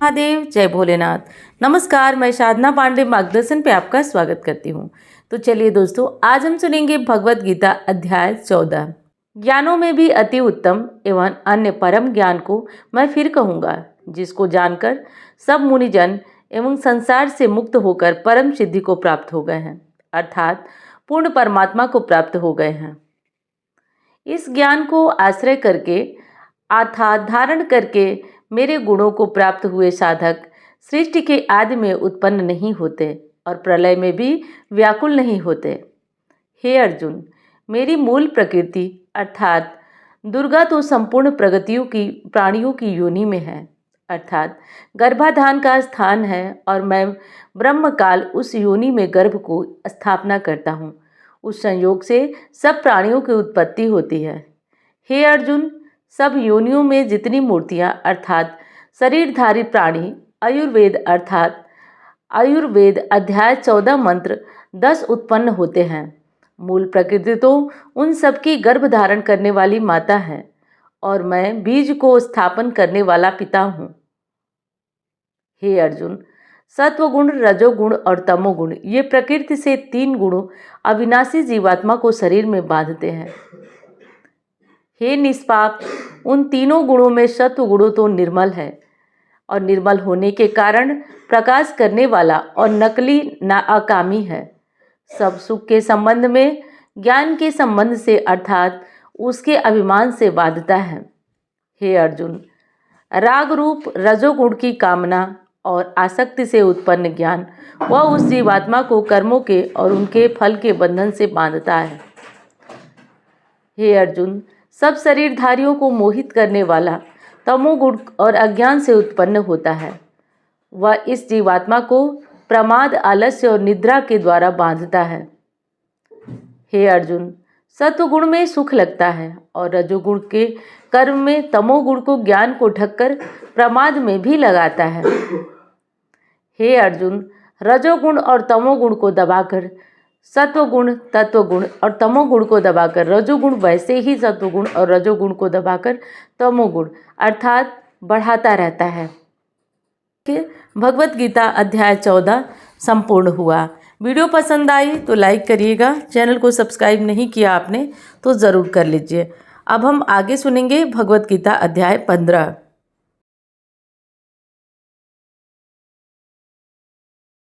महादेव, जय भोलेनाथ। नमस्कार, मैं साधना पांडे मार्गदर्शन पे आपका स्वागत करती हूँ। तो चलिए दोस्तों, आज हम सुनेंगे भगवत गीता अध्याय 14। ज्ञानों में भी अति उत्तम एवं अन्य परम ज्ञान को मैं फिर कहूँगा, जिसको जानकर सब मुनिजन एवं संसार से मुक्त होकर परम सिद्धि को प्राप्त हो गए हैं, अर्थात पूर्ण परमात्मा को प्राप्त हो गए हैं। इस ज्ञान को आश्रय करके अर्थात धारण करके मेरे गुणों को प्राप्त हुए साधक सृष्टि के आदि में उत्पन्न नहीं होते और प्रलय में भी व्याकुल नहीं होते। हे अर्जुन, मेरी मूल प्रकृति अर्थात दुर्गा तो संपूर्ण प्रगतियों की प्राणियों की योनि में है, अर्थात गर्भाधान का स्थान है, और मैं ब्रह्मकाल उस योनि में गर्भ को स्थापना करता हूँ। उस संयोग से सब प्राणियों की उत्पत्ति होती है। हे अर्जुन, सब योनियों में जितनी मूर्तियाँ अर्थात शरीरधारी प्राणी आयुर्वेद अध्याय 14 मंत्र 10 उत्पन्न होते हैं। मूल प्रकृति तो उन सबकी गर्भ धारण करने वाली माता है, और मैं बीज को स्थापन करने वाला पिता हूँ। हे अर्जुन, सत्वगुण, रजोगुण और तमोगुण ये प्रकृति से 3 गुणों अविनाशी जीवात्मा को शरीर में बांधते हैं। हे निष्पाप, उन तीनों गुणों में सत्व गुण तो निर्मल है, और निर्मल होने के कारण प्रकाश करने वाला और नकली ना अकामी है। सब सुख के संबंध में ज्ञान के संबंध से अर्थात उसके अभिमान से बांधता है। हे अर्जुन, राग रूप रजोगुण की कामना और आसक्ति से उत्पन्न ज्ञान वह उस जीवात्मा को कर्मों के और उनके फल के बंधन से बांधता है। हे अर्जुन, सब शरीरधारियों को मोहित करने वाला तमोगुण और अज्ञान से उत्पन्न होता है। वह इस जीवात्मा को प्रमाद, आलस्य और निद्रा के द्वारा बांधता है। हे अर्जुन, सत्वगुण में सुख लगता है, और रजोगुण के कर्म में तमोगुण को ज्ञान को ढककर प्रमाद में भी लगाता है। हे अर्जुन, रजोगुण और तमोगुण को दबाकर सत्वगुण, तत्वगुण और तमोगुण को दबाकर रजोगुण, वैसे ही सत्वगुण और रजोगुण को दबाकर तमोगुण अर्थात बढ़ाता रहता है। भगवत गीता अध्याय 14 संपूर्ण हुआ। वीडियो पसंद आई तो लाइक करिएगा। चैनल को सब्सक्राइब नहीं किया आपने तो ज़रूर कर लीजिए। अब हम आगे सुनेंगे भगवत गीता अध्याय 15।